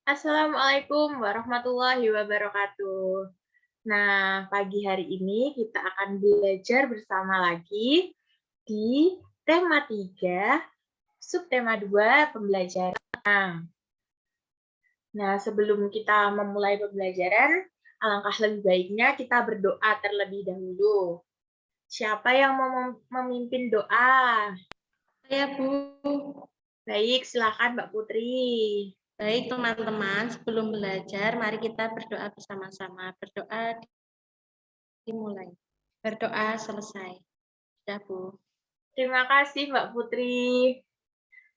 Assalamualaikum warahmatullahi wabarakatuh. Nah, pagi hari ini kita akan belajar bersama lagi di tema 3, subtema 2, pembelajaran. Nah, sebelum kita memulai pembelajaran, alangkah lebih baiknya kita berdoa terlebih dahulu. Siapa yang mau memimpin doa? Saya, Bu. Baik, silakan Mbak Putri. Baik, teman-teman, sebelum belajar, mari kita berdoa bersama-sama. Berdoa dimulai. Berdoa selesai. Sudah, Bu. Terima kasih Mbak Putri.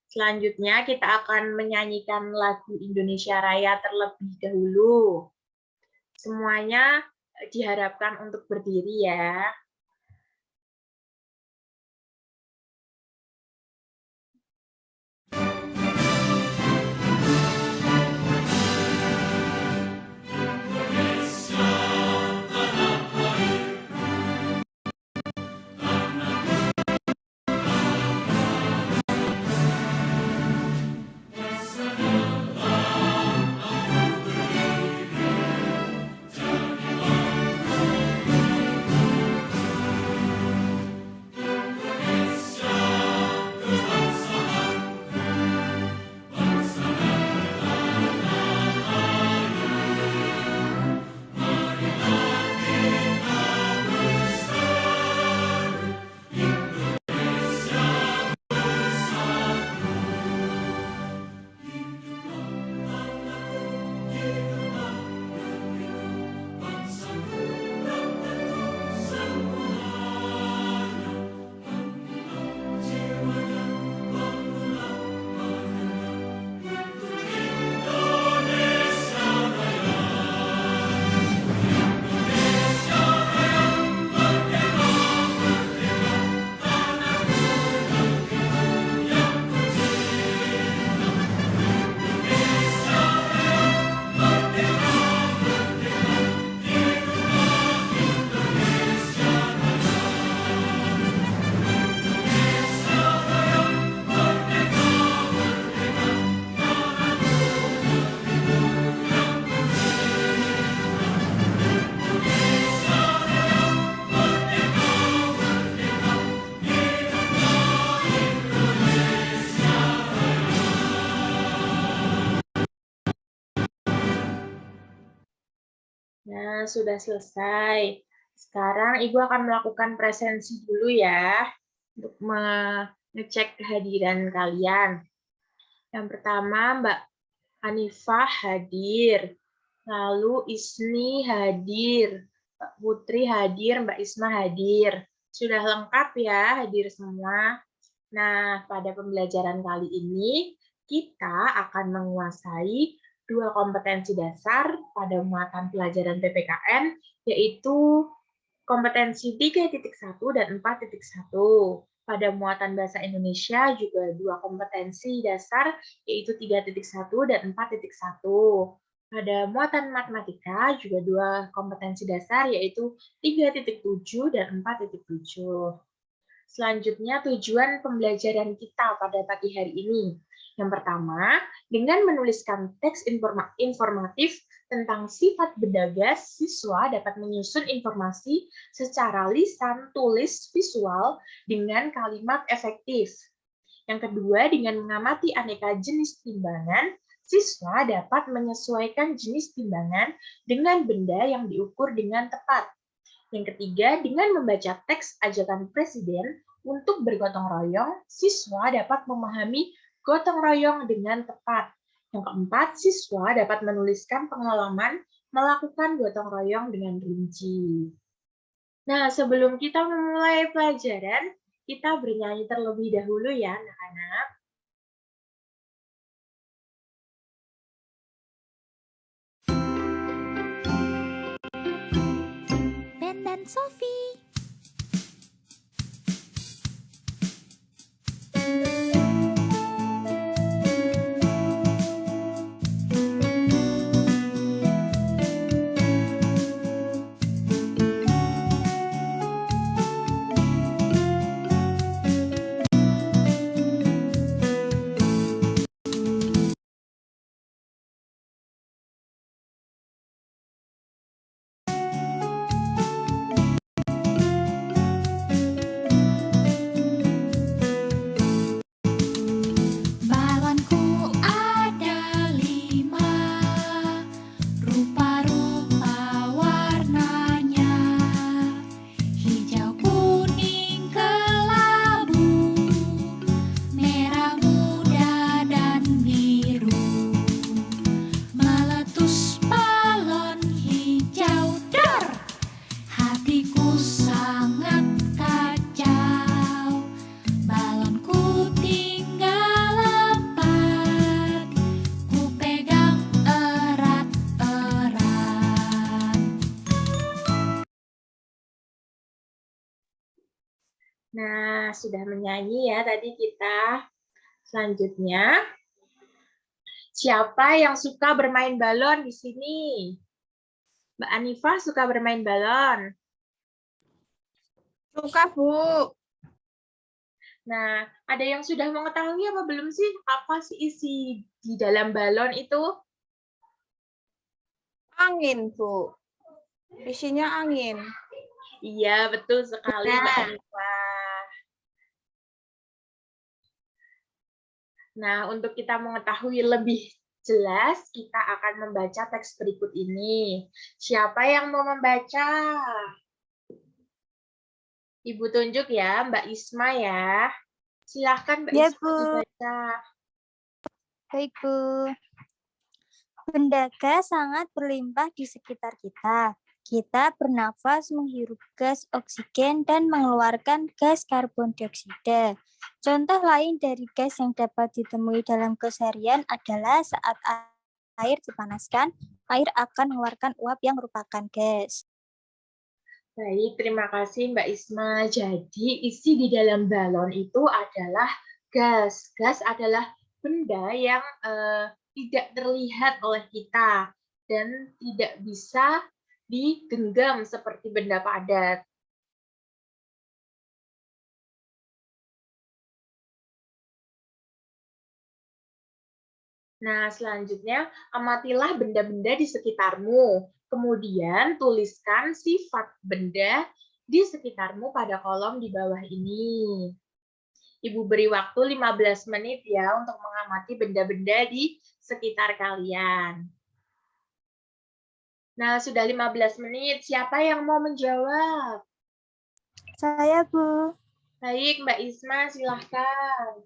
Selanjutnya kita akan menyanyikan lagu Indonesia Raya terlebih dahulu. Semuanya diharapkan untuk berdiri ya. Nah, sudah selesai. Sekarang Ibu akan melakukan presensi dulu ya, untuk mengecek kehadiran kalian. Yang pertama, Mbak Hanifah hadir, lalu Isni hadir, Mbak Putri hadir, Mbak Isma hadir. Sudah lengkap ya, hadir semua. Nah, pada pembelajaran kali ini, kita akan menguasai dua kompetensi dasar pada muatan pelajaran PPKN, yaitu kompetensi 3.1 dan 4.1. Pada muatan bahasa Indonesia juga dua kompetensi dasar, yaitu 3.1 dan 4.1. Pada muatan matematika juga dua kompetensi dasar, yaitu 3.7 dan 4.7. Selanjutnya, tujuan pembelajaran kita pada pagi hari ini. Yang pertama, dengan menuliskan teks informatif tentang sifat berdagas, siswa dapat menyusun informasi secara lisan, tulis, visual dengan kalimat efektif. Yang kedua, dengan mengamati aneka jenis timbangan, siswa dapat menyesuaikan jenis timbangan dengan benda yang diukur dengan tepat. Yang ketiga, dengan membaca teks ajakan Presiden untuk bergotong royong, siswa dapat memahami gotong royong dengan tepat. Yang keempat, siswa dapat menuliskan pengalaman melakukan gotong royong dengan rinci. Nah, sebelum kita memulai pelajaran, kita bernyanyi terlebih dahulu ya, anak-anak. Ben dan Sophie. Nah, sudah menyanyi ya tadi kita. Selanjutnya, siapa yang suka bermain balon di sini? Mbak Anifah suka bermain balon. Suka, Bu. Nah, ada yang sudah mengetahui apa belum sih? Apa sih isi di dalam balon itu? Angin, Bu. Isinya angin. Iya, betul sekali Mbak Anifah. Nah, untuk kita mengetahui lebih jelas, kita akan membaca teks berikut ini. Siapa yang mau membaca? Ibu tunjuk ya, Mbak Isma ya. Silahkan Mbak Ya, Isma Bu. dibaca. Baik, Bu. Benda gas sangat berlimpah di sekitar kita. Kita bernafas, menghirup gas oksigen, dan mengeluarkan gas karbon dioksida. Contoh lain dari gas yang dapat ditemui dalam keseharian adalah saat air dipanaskan, air akan mengeluarkan uap yang merupakan gas. Baik, terima kasih Mbak Isma. Jadi, isi di dalam balon itu adalah gas. Gas adalah benda yang tidak terlihat oleh kita dan tidak bisa digenggam seperti benda padat. Nah, selanjutnya amatilah benda-benda di sekitarmu. Kemudian tuliskan sifat benda di sekitarmu pada kolom di bawah ini. Ibu beri waktu 15 menit ya untuk mengamati benda-benda di sekitar kalian. Nah, sudah 15 menit. Siapa yang mau menjawab? Saya, Bu. Baik, Mbak Isma, silahkan.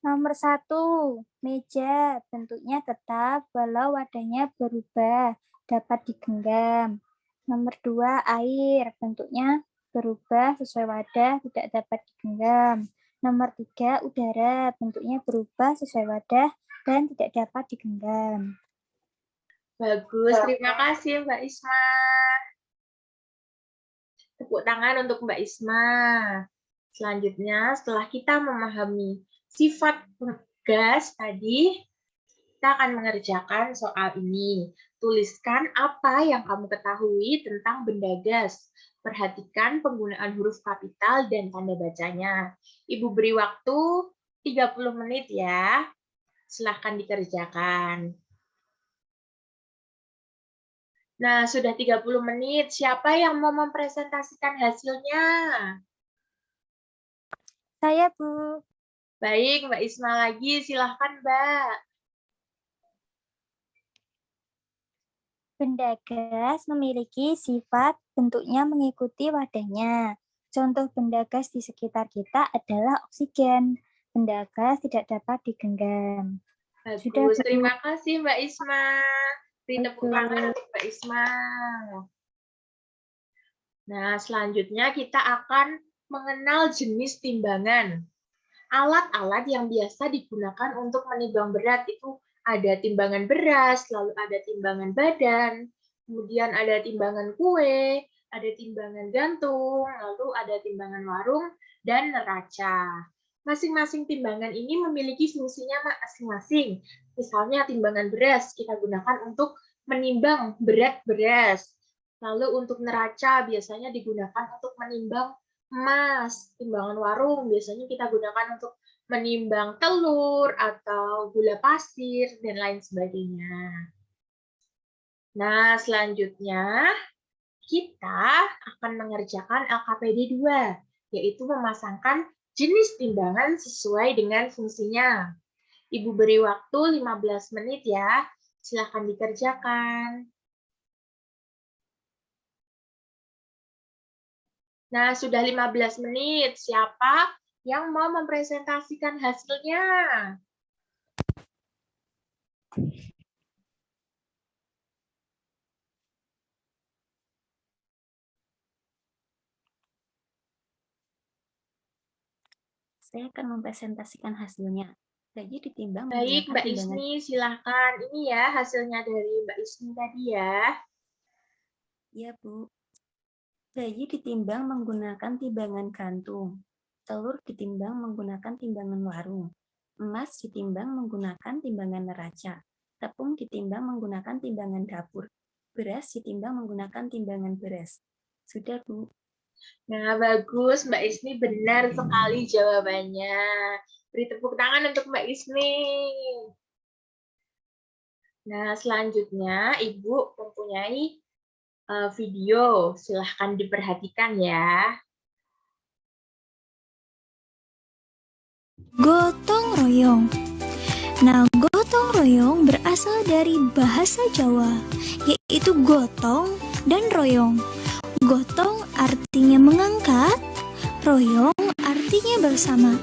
Nomor 1, meja. Bentuknya tetap, walau wadahnya berubah, dapat digenggam. Nomor 2, air. Bentuknya berubah sesuai wadah, tidak dapat digenggam. Nomor 3, udara. Bentuknya berubah sesuai wadah dan tidak dapat digenggam. Bagus, terima kasih Mbak Isma. Tepuk tangan untuk Mbak Isma. Selanjutnya, setelah kita memahami sifat gas tadi, kita akan mengerjakan soal ini. Tuliskan apa yang kamu ketahui tentang benda gas. Perhatikan penggunaan huruf kapital dan tanda bacanya. Ibu beri waktu 30 menit ya. Silahkan dikerjakan. Nah, sudah 30 menit. Siapa yang mau mempresentasikan hasilnya? Saya, Bu. Baik, Mbak Isma lagi. Silahkan, Mbak. Benda gas memiliki sifat bentuknya mengikuti wadahnya. Contoh benda gas di sekitar kita adalah oksigen. Benda gas tidak dapat digenggam. Sudah, Bagus, Bu. terima kasih Mbak Isma. Beri tepuk Baik, Bu. tangan untuk Mbak Isma. Nah, selanjutnya kita akan mengenal jenis timbangan. Alat-alat yang biasa digunakan untuk menimbang berat itu ada timbangan beras, lalu ada timbangan badan, kemudian ada timbangan kue, ada timbangan gantung, lalu ada timbangan warung, dan neraca. Masing-masing timbangan ini memiliki fungsinya masing-masing. Misalnya timbangan beras kita gunakan untuk menimbang berat beras. Lalu untuk neraca biasanya digunakan untuk menimbang emas. Timbangan warung biasanya kita gunakan untuk menimbang telur atau gula pasir dan lain sebagainya. Nah, selanjutnya kita akan mengerjakan LKPD 2, yaitu memasangkan jenis timbangan sesuai dengan fungsinya. Ibu beri waktu 15 menit ya. Silakan dikerjakan. Nah, sudah 15 menit. Siapa yang mau mempresentasikan hasilnya? Saya akan mempresentasikan hasilnya. Jadi ditimbang Baik, menggunakan Mbak timbangan. Isni, silahkan. Ini ya hasilnya dari Mbak Isni tadi ya. Iya, Bu. Bayi ditimbang menggunakan timbangan gantung. Telur ditimbang menggunakan timbangan warung. Emas ditimbang menggunakan timbangan neraca. Tepung ditimbang menggunakan timbangan dapur. Beras ditimbang menggunakan timbangan beras. Sudah, Bu. Nah, bagus. Mbak Isni benar sekali jawabannya. Beri tepuk tangan untuk Mbak Isni. Nah, selanjutnya Ibu mempunyai video. Silahkan diperhatikan ya. Gotong royong. Nah, gotong royong berasal dari bahasa Jawa, yaitu gotong dan royong. Gotong artinya mengangkat, royong artinya bersama.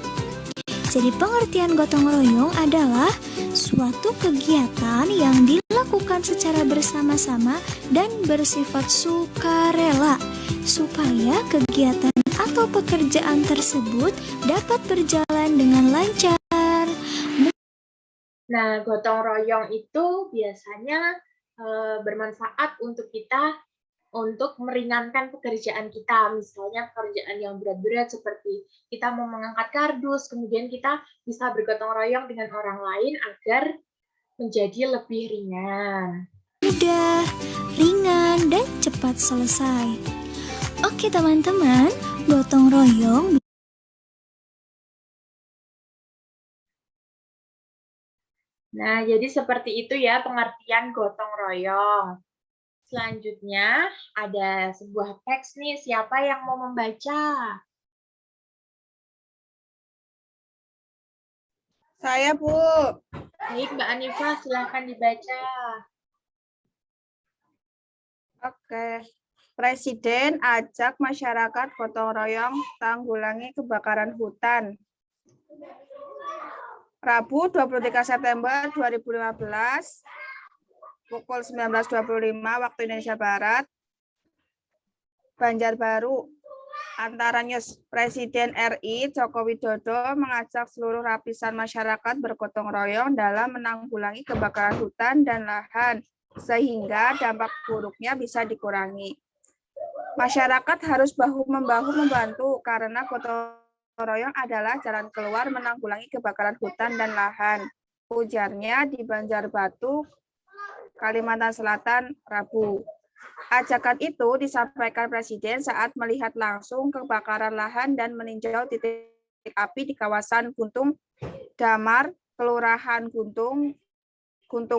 Jadi pengertian gotong royong adalah suatu kegiatan yang dilakukan secara bersama-sama dan bersifat sukarela, supaya kegiatan atau pekerjaan tersebut dapat berjalan dengan lancar. Nah, gotong royong itu biasanya bermanfaat untuk kita untuk meringankan pekerjaan kita. Misalnya pekerjaan yang berat-berat seperti kita mau mengangkat kardus, kemudian kita bisa bergotong royong dengan orang lain agar menjadi lebih ringan. Mudah, ringan, dan cepat selesai. Oke teman-teman, gotong royong. Nah, jadi seperti itu ya pengertian gotong royong. Selanjutnya ada sebuah teks nih, siapa yang mau membaca? Saya, Bu. Baik, Mbak Anifa, silahkan dibaca. Oke. Presiden ajak masyarakat gotong royong tanggulangi kebakaran hutan. Rabu 23 September 2015 pukul 19.25 waktu Indonesia Barat. Banjarbaru. Antara News, Presiden RI Joko Widodo mengajak seluruh lapisan masyarakat bergotong royong dalam menanggulangi kebakaran hutan dan lahan, sehingga dampak buruknya bisa dikurangi. Masyarakat harus bahu-membahu membantu karena gotong royong adalah jalan keluar menanggulangi kebakaran hutan dan lahan. Ujarnya di Banjarbatu, Kalimantan Selatan, Rabu. Ajakan itu disampaikan Presiden saat melihat langsung kebakaran lahan dan meninjau titik api di kawasan Guntung Damar, Kelurahan Guntung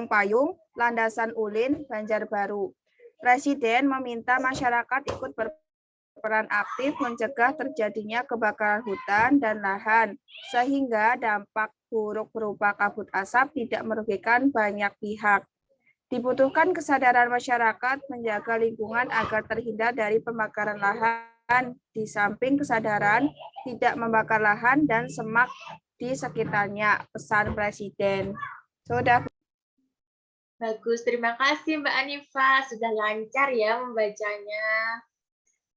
Payung, Landasan Ulin, Banjarbaru. Presiden meminta masyarakat ikut berperan aktif mencegah terjadinya kebakaran hutan dan lahan, sehingga dampak buruk berupa kabut asap tidak merugikan banyak pihak. Dibutuhkan kesadaran masyarakat menjaga lingkungan agar terhindar dari pembakaran lahan, di samping kesadaran tidak membakar lahan dan semak di sekitarnya, pesan Presiden. Sudah. Bagus, terima kasih Mbak Anifa. Sudah lancar ya membacanya.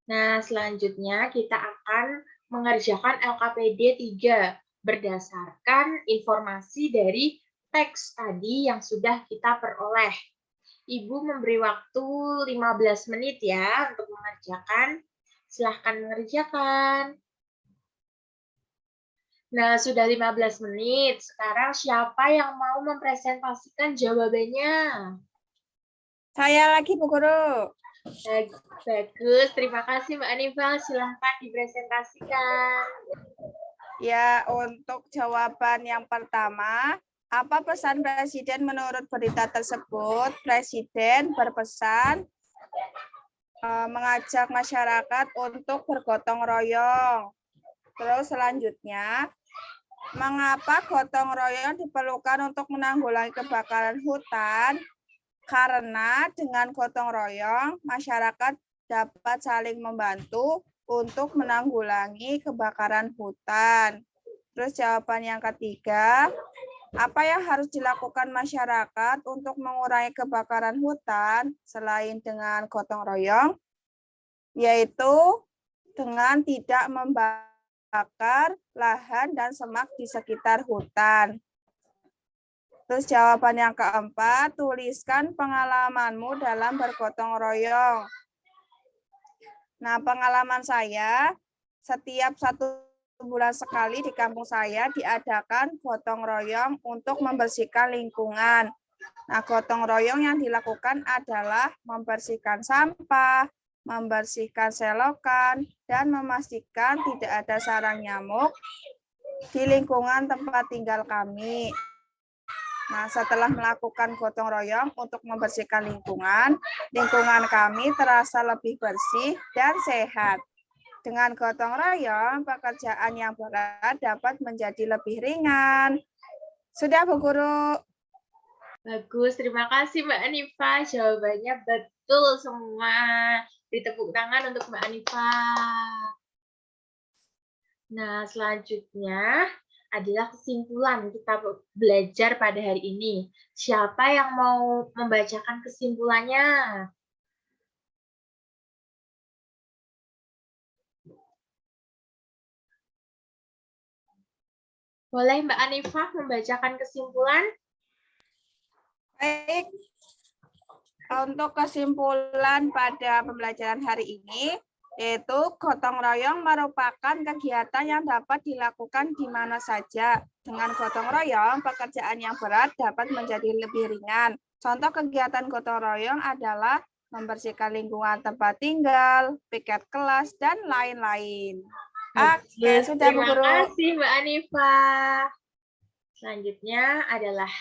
Nah, selanjutnya kita akan mengerjakan LKPD 3 berdasarkan informasi dari teks tadi yang sudah kita peroleh. Ibu memberi waktu 15 menit ya untuk mengerjakan. Silahkan mengerjakan. Nah, sudah 15 menit. Sekarang siapa yang mau mempresentasikan jawabannya? Saya lagi, Bu Guru. Bagus, terima kasih Mbak Anifa. Silahkan dipresentasikan. Ya, untuk jawaban yang pertama, apa pesan Presiden menurut berita tersebut? Presiden berpesan mengajak masyarakat untuk bergotong royong. Terus selanjutnya, mengapa gotong royong diperlukan untuk menanggulangi kebakaran hutan? Karena dengan gotong royong, masyarakat dapat saling membantu untuk menanggulangi kebakaran hutan. Terus jawaban yang ketiga, apa yang harus dilakukan masyarakat untuk mengurangi kebakaran hutan selain dengan gotong royong? Yaitu dengan tidak membakar lahan dan semak di sekitar hutan. Terus jawaban yang keempat, tuliskan pengalamanmu dalam bergotong royong. Nah, pengalaman saya, setiap 1 bulan sekali di kampung saya diadakan gotong royong untuk membersihkan lingkungan. Nah, gotong royong yang dilakukan adalah membersihkan sampah, membersihkan selokan, dan memastikan tidak ada sarang nyamuk di lingkungan tempat tinggal kami. Nah, setelah melakukan gotong royong untuk membersihkan lingkungan kami terasa lebih bersih dan sehat. Dengan gotong royong, pekerjaan yang berat dapat menjadi lebih ringan. Sudah, Bu Guru. Bagus, terima kasih Mbak Anifa. Jawabannya betul semua. Beri tepuk tangan untuk Mbak Anifa. Nah, selanjutnya adalah kesimpulan kita belajar pada hari ini. Siapa yang mau membacakan kesimpulannya? Boleh Mbak Anifa membacakan kesimpulan? Baik, untuk kesimpulan pada pembelajaran hari ini, yaitu gotong royong merupakan kegiatan yang dapat dilakukan di mana saja. Dengan gotong royong, pekerjaan yang berat dapat menjadi lebih ringan. Contoh kegiatan gotong royong adalah membersihkan lingkungan tempat tinggal, piket kelas, dan lain-lain. Oke, sudah Bu Guru. Terima kasih Mbak Anifa. Selanjutnya adalah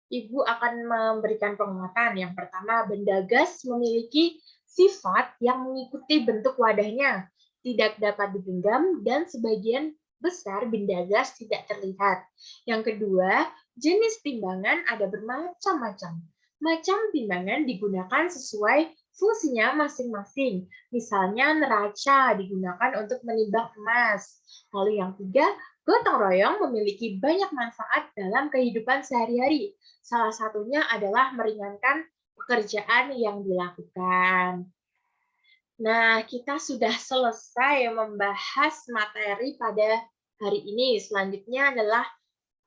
Ibu akan memberikan penguatan. Yang pertama, benda gas memiliki sifat yang mengikuti bentuk wadahnya, tidak dapat digenggam, dan sebagian besar benda gas tidak terlihat. Yang kedua, jenis timbangan ada bermacam-macam. Macam timbangan digunakan sesuai fungsinya masing-masing. Misalnya neraca digunakan untuk menimbang emas. Lalu yang ketiga, gotong royong memiliki banyak manfaat dalam kehidupan sehari-hari. Salah satunya adalah meringankan pekerjaan yang dilakukan. Nah, kita sudah selesai membahas materi pada hari ini. Selanjutnya adalah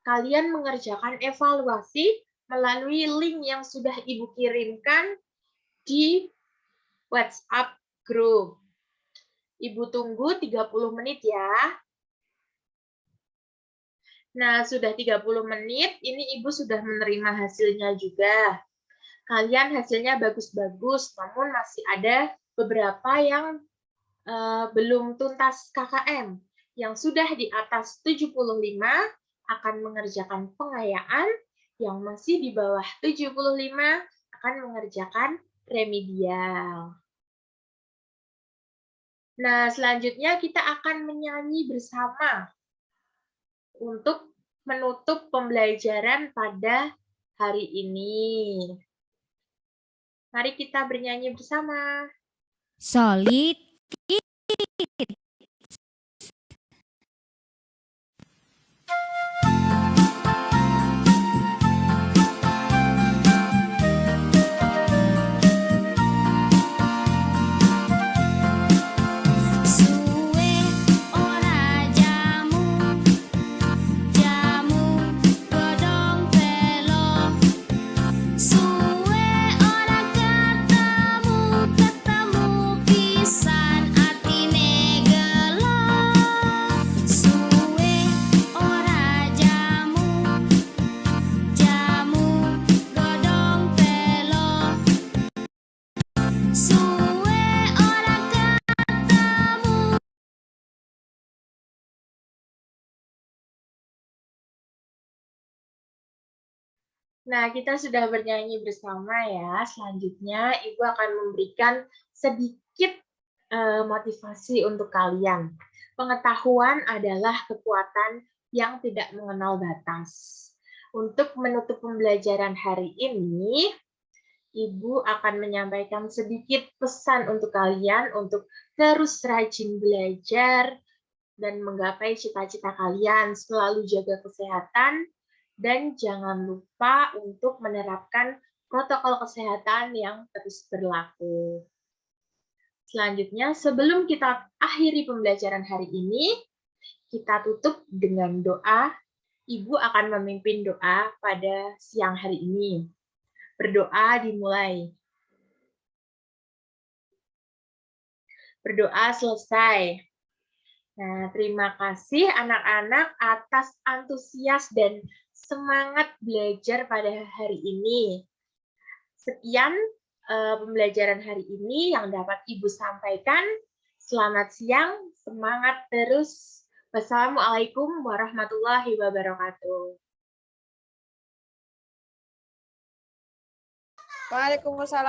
kalian mengerjakan evaluasi melalui link yang sudah Ibu kirimkan di WhatsApp group. Ibu tunggu 30 menit ya. Nah, sudah 30 menit, ini Ibu sudah menerima hasilnya juga. Kalian hasilnya bagus-bagus, namun masih ada beberapa yang belum tuntas KKM. Yang sudah di atas 75 akan mengerjakan pengayaan, yang masih di bawah 75 akan mengerjakan remedial. Nah, selanjutnya kita akan menyanyi bersama untuk menutup pembelajaran pada hari ini. Mari kita bernyanyi bersama. Solid. Suwe ora jamu, jamu godhong telo. Suwe ora ketemu, ketemu pisan atine gelo. Suwe ora jamu, jamu godhong telo. Suwe ora ketemu. Nah, kita sudah bernyanyi bersama ya. Selanjutnya, Ibu akan memberikan sedikit motivasi untuk kalian. Pengetahuan adalah kekuatan yang tidak mengenal batas. Untuk menutup pembelajaran hari ini, Ibu akan menyampaikan sedikit pesan untuk kalian untuk terus rajin belajar dan menggapai cita-cita kalian. Selalu jaga kesehatan, dan jangan lupa untuk menerapkan protokol kesehatan yang terus berlaku. Selanjutnya, sebelum kita akhiri pembelajaran hari ini, kita tutup dengan doa. Ibu akan memimpin doa pada siang hari ini. Berdoa dimulai. Berdoa selesai. Nah, terima kasih anak-anak atas antusias dan semangat belajar pada hari ini. Sekian pembelajaran hari ini yang dapat Ibu sampaikan. Selamat siang, semangat terus. Wassalamualaikum warahmatullahi wabarakatuh. Waalaikumsalam.